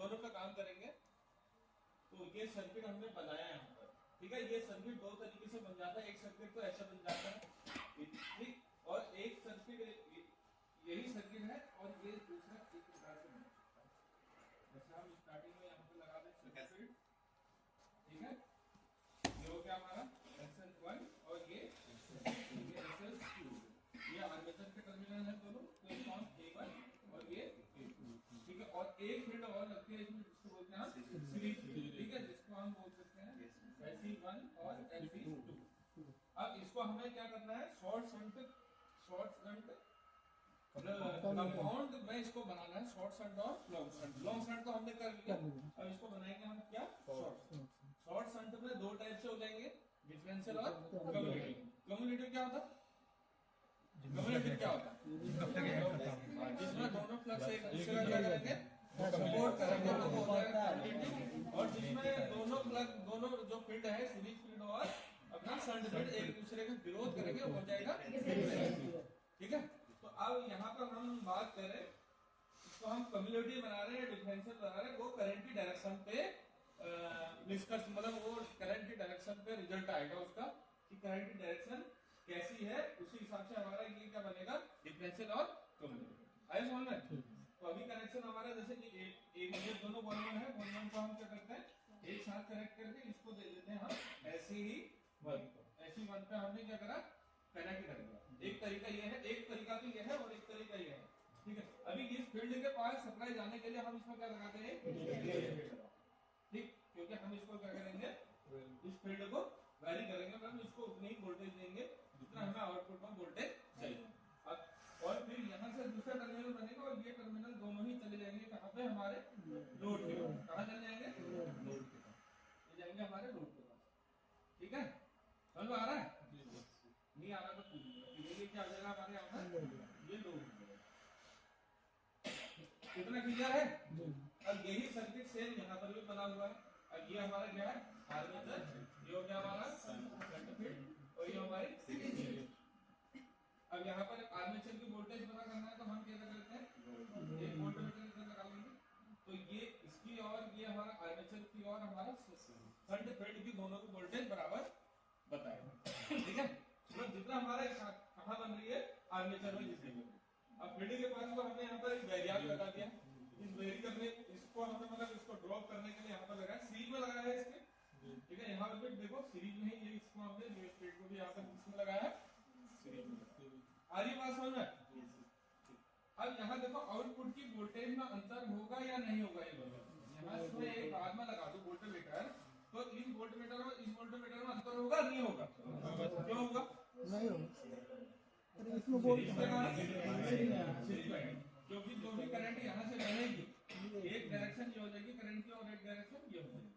दोनों पे काम करेंगे। तो ये सर्किट हमने बनाया है यहाँ पर, ठीक है। ये सर्किट दो तरीके से बन जाता है, एक सर्किट तो ऐसा बन जाता है, ठीक, और एक सर्किट यही सर्किट है, और ये दूसरा एक प्रकार से बन सकता है। जैसे हम स्टार्टिंग में यहाँ पे लगा दें सर्किट, ठीक है, ये हो गया हमारा SL1 और ये SL2, ये आर्मेचर के टर्मिनल है दोनों, तो इसको हम A1 और ये A2, ठीक है। और एक फील्ड और लगती है इसमें, जिसको बोलते हैं हम सीरीज फील्ड, ठीक है, जिसको हम बोल सकते हैं SE1 और SE2। अब इसको हमें क्या करना है, शॉर्ट शंट कंपाउंड में इसको बनाना है, शॉर्ट शंट और लॉन्ग शंट। लॉन्ग शंट तो हमने कर लिया, अब इसको बनाएंगे हम क्या, शॉर्ट शंट में दो टाइप से हो जाएंगे, डिफरेंशियल और कम्युलेटिव। कम्युलेटिव क्या होता है, कम्युलेटिव क्या होता है, जिसमें दोनों फ्लक्स एक दूसरे का क्या करेंगे, सपोर्ट करेंगे, तो वो हो जाएगा कम्युलेटिव। और जिसमें दोनों जो फील्ड है, सीरीज फील्ड और अपना शंट फील्ड, एक दूसरे का विरोध करेंगे, वो हो जाएगा, ठीक है। तो अब यहाँ पर हम बात करें, इसको हम कम्युलेटिव बना रहे हैं, डिफरेंशियल बना रहे हैं, वो करंट की डायरेक्शन पे निष्कर्ष, मतलब वो करंट की डायरेक्शन पे रिजल्ट आएगा उसका, कि करंट की डायरेक्शन कैसी है, उसी हिसाब से हमारा ये क्या बनेगा, डिफरेंशियल और कम्युलेटिव। आइए समझ में। तो अभी कनेक्शन हमारा जैसे कि एक ये दोनों बॉल है, बॉल को हम क्या करते हैं, एक साथ कनेक्ट करके इसको दे देते हैं हम SE1 को। SE1 पे हमने क्या करा, कनेक्ट कर दिया। एक तरीका ये है, एक तरीका तो ये है और एक तरीका ये है, ठीक है। अभी इस फील्ड के पास सप्लाई जाने के लिए हम इसमें क्या लगाते हैं, ठीक, क्योंकि हम इसको क्या करेंगे, इस फील्ड को वैरी करेंगे, मतलब इसको उतनी ही वोल्टेज देंगे जितना हमें आउटपुट में वोल्टेज चाहिए। अब और फिर यहाँ से दूसरा टर्मिनल बनेगा, और ये टर्मिनल दोनों ही चले जाएंगे कहाँ पे, हमारे लोड के पास। कहाँ चले जाएंगे, लोड के पास, ये जाएंगे हमारे लोड के पास, ठीक है। समझ में आ रहा है, नहीं आ रहा तो ये क्या हो जाएगा हमारे यहाँ पर, ये लोड। कितना क्लियर है। अब यही सर्किट सेम यहाँ पर भी बना हुआ है। अब ये हमारा क्या है, आर्मेचर, ये हो गया हमारा शंट फील्ड, और ये हमारी सीरीज फील्ड। अब यहाँ पर आर्मेचर की वोल्टेज पता करना है, तो हम क्या करते हैं, एक वोल्टमीटर इधर लगा लेंगे, तो ये इसकी और ये हमारा आर्मेचर की और हमारा शंट फील्ड की दोनों की वोल्टेज बराबर बताएगा, ठीक है। मतलब जितना हमारे कहाँ बन रही है, आर्मेचर में जितनी बन रही है। अब फील्ड के पास तो हमने यहाँ पर एक वैरिएक लगा दिया, इस वैरिएक में इसको हमने मतलब इसको ड्रॉप करने के लिए यहाँ पर लगाया, सीरीज में लगाया है इसके, ठीक है। यहाँ पर देखो सीरीज में ही ये इसको हमने प्लेट को भी यहाँ पर इसमें लगाया है, सीरीज में। आ रही बात समझ में। अब यहाँ देखो आउटपुट की वोल्टेज में अंतर होगा या नहीं होगा, ये बताओ। यहाँ इसमें एक बाद में लगा दो वोल्टमीटर, तो इस वोल्टमीटर में इस वोल्टमीटर में अंतर होगा नहीं होगा, क्यों होगा, नहीं होगा, क्योंकि जो भी करंट यहाँ से बहेगी, एक डायरेक्शन ये हो जाएगी करंट की, और एक डायरेक्शन ये हो जाएगी।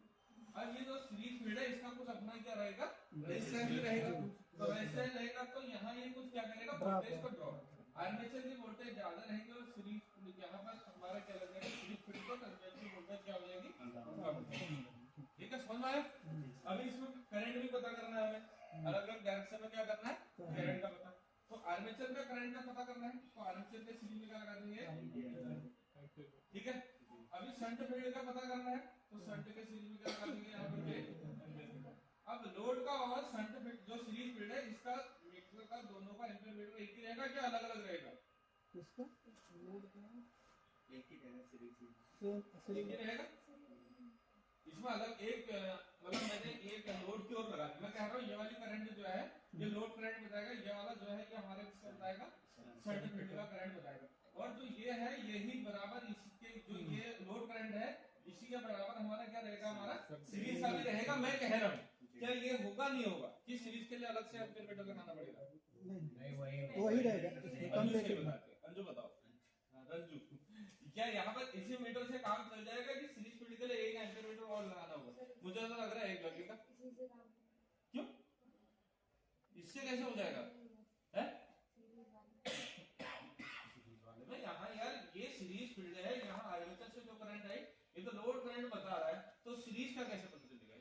अब ये जो सीरीज फील्ड है, इसका कुछ अपना क्या रहेगा, रेजिस्टेंस भी रहेगा, तो रेजिस्टेंस रहेगा, तो यहाँ ये कुछ क्या करेगा, वोल्टेज को ड्रॉप। आर्मेचर की वोल्टेज ज्यादा रहेगी, और सीरीज यहाँ पर हमारा क्या लगेगा, सीरीज फील्ड को टर्मिनल की वोल्टेज क्या हो जाएगी, कम, ठीक है। समझ में आया। अभी इसमें करंट भी पता करना है हमें, अलग अलग डायरेक्शन में क्या करना है, करंट का पता। तो आर्मेचर का करंट का पता करना है, तो आर्मेचर के सीरीज में क्या लगा देंगे, ठीक है। अभी शंट फील्ड का पता करना है, तो शंट के सीरीज में क्या लगा देंगे, यहाँ पर। अब लोड का और शंट फील्ड जो सीरीज फील्ड है, इसका मीटर का दोनों का एम्पीयर मीटर एक ही रहेगा, क्या अलग अलग रहेगा, इसका लोड का एक ही रहेगा, सीरीज एक ही रहेगा। इसमें अलग एक मतलब मैंने एक लोड की ओर लगा दी, मैं कह रहा हूँ ये वाली करंट जो है, ये लोड करंट बताएगा, ये वाला जो है ये हमारे बताएगा शंट फील्ड का करंट बताएगा, और जो ये है यही बराबर इसके जो ये लोड करंट है, इसी के बराबर हमारा क्या रहेगा, हमारा सीरीज का भी रहेगा। मैं कह रहा हूँ क्या ये होगा नहीं होगा, कि सीरीज के लिए अलग से एम्पीयर मीटर लगाना पड़ेगा, नहीं वही रहेगा। अंजू बताओ, रंजू, क्या यहाँ पर इसी मीटर से काम चल जाएगा, कि सीरीज फील्ड के लिए एक एम्पीयर मीटर और लगाना होगा, मुझे ऐसा लग रहा है एक लगेगा, क्यों, इससे कैसे हो जाएगा, है यहाँ यार ये सीरीज फील्ड है, यहाँ आर्मेचर से जो करंट है ये तो लोड करंट बता रहा है, तो सीरीज का कैसे पता चलेगा,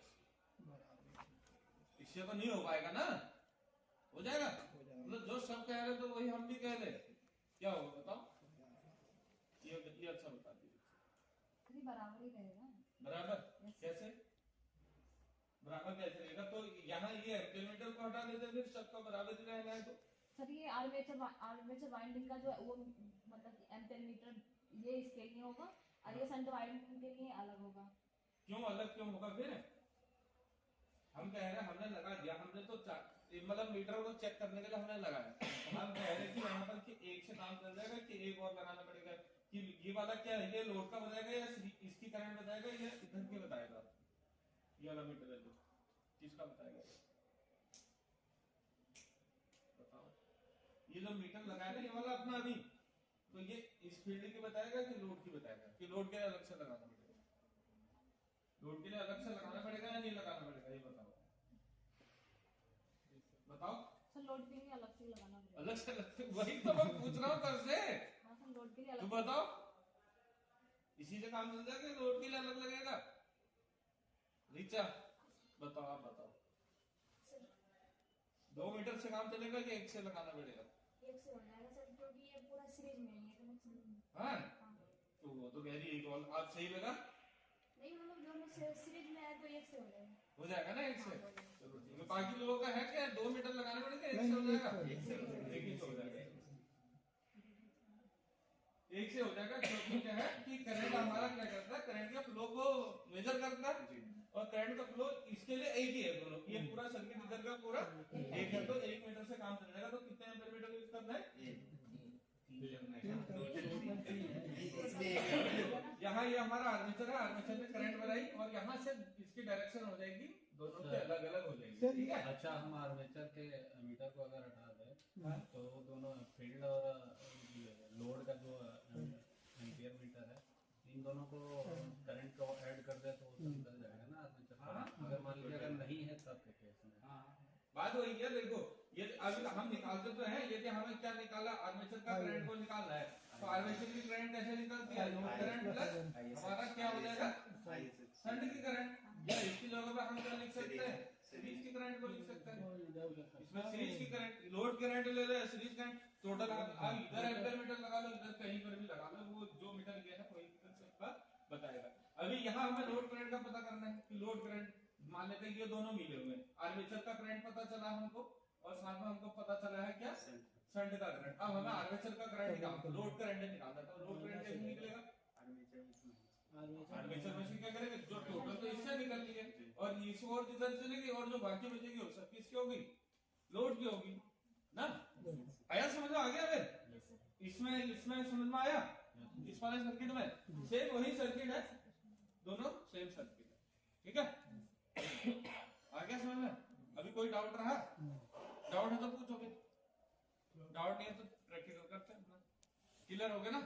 इससे तो नहीं हो पाएगा ना, हो जाएगा, मतलब जो सब कह रहे तो वही हम भी कह रहे, क्या होगा बताओ, ये अच्छा बता दीजिए। सर ये बराबर ही रहेगा। बराबर कैसे? बराबर कैसे रहेगा? तो यहाँ ये एम्पलीमीटर को हटा देते फिर सबका बराबर ही रहना है। तो सर ये आर्मेचर वाइंडिंग का जो है वो मतलब एम्पीमीटर ये इसके लिए होगा और ये शंट वाइंडिंग के लिए अलग होगा। क्यों अलग क्यों होगा? फिर हम कह रहे हैं हमने लगा दिया, हमने तो मतलब मीटर को चेक करने के लिए हमने लगाया। हम कह रहे हैं कि यहाँ पर कि एक से काम चल जाएगा कि एक और लगाना पड़ेगा, कि ये वाला क्या है, ये लोड का बताएगा या इसकी करंट बताएगा या इधर की बताएगा? ये वाला मीटर है जो किसका बताएगा? बताओ। ये जो मीटर लगाया ना ये वाला अपना अभी, तो ये इस फील्ड की बताएगा कि लोड की बताएगा? कि लोड के लिए अलग से लगाना पड़ेगा? लोड के लिए अलग से लगाना पड़ेगा या नहीं लगाना पड़ेगा? ये बताओ बताओ। सर लोड के लिए अलग से लगाना पड़ेगा। अलग से वही तो मैं पूछ रहा हूँ कब से। हाँ सर लोड के लिए तू अलग। बताओ इसी से काम चल जाएगा, लोड के लिए अलग लगेगा? रीचा बताओ, आप बताओ। 2 मीटर से काम चलेगा कि एक से लगाना पड़ेगा? एक से हो जाएगा सर क्योंकि ये पूरा सीरीज में है कनेक्शन। हाँ तो वो तो कह रही है एक और आप सही लगा नहीं मतलब दोनों सीरीज में है तो एक से हो जाएगा। हो जाएगा ना एक से? चलो ठीक है। बाकी लोगों का है क्या 2 मीटर लगाने पड़ेगा? एक से हो जाएगा? एक से हो जाएगा। एक से हो जाएगा क्योंकि क्या है कि करंट हमारा क्या करता है, करंट का फ्लो को मेजर करता है और करंट का फ्लो इसके लिए एक ही है दोनों। ये पूरा सर्किट इधर का पूरा एक है, तो 1 मीटर से काम चलेगा। तो कितने एम्पीयर मीटर यूज करना है? यहाँ ये हमारा आर्मेचर है, आर्मेचर में करंट बनाई और यहाँ से इसकी डायरेक्शन हो जाएगी दोनों के अलग अलग हो जाएगी। ठीक है। अच्छा हम आर्मेचर के मीटर को अगर हटा दें तो दोनों फील्ड और लोड का जो एम्पियर मीटर है इन दोनों को करंट को ऐड कर दे तो निकल जाएगा ना आर्मेचर। अगर मान लीजिए अगर नहीं है तब के केस में बात वही है। देखो ये अभी हम निकालते तो हैं, यदि हमें क्या निकाला, आर्मेचर का करंट को निकालना है तो आर्मेचर की करंट कैसे निकलती है? लोड करंट प्लस हमारा क्या हो जाएगा शंट की करंट, या इसकी जगह पे हम क्या लिख सकते हैं? सीरीज की करंट को लिख सकते हैं। इसमें सीरीज की करंट, लोड करंट ले लो, सीरीज करंट टोटल आप इधर एम्पीयर मीटर लगा लो, इधर कहीं पर भी लगा लो, वो जो मीटर गया है वही सबका बताएगा। अभी यहाँ हमें लोड करंट का पता करना है कि लोड करंट मान लेते हैं ये दोनों मिले हुए, आर्मेचर का करंट पता चला हमको और साथ में हमको पता चला है क्या शंट का करंट। अब हमें आर्मेचर का करंट निकालना, लोड करंट निकालना, तो लोड करंट कैसे निकलेगा? आर्मेचर में से क्या करेंगे, जो टोटल तो इससे निकल रही है और इस और जिधर चलेगी और जो बाकी बचेगी वो सब किसकी होगी? लोड की होगी ना। आया समझ में? आ गया? फिर इसमें समझ में आया? इस वाले सर्किट में सेम वही सर्किट है, दोनों सेम सर्किट है। ठीक है, आ गया समझ में? अभी कोई डाउट रहा? डाउट है तो पूछोगे, डाउट नहीं है तो प्रैक्टिकल करते हैं। क्लियर हो गया ना?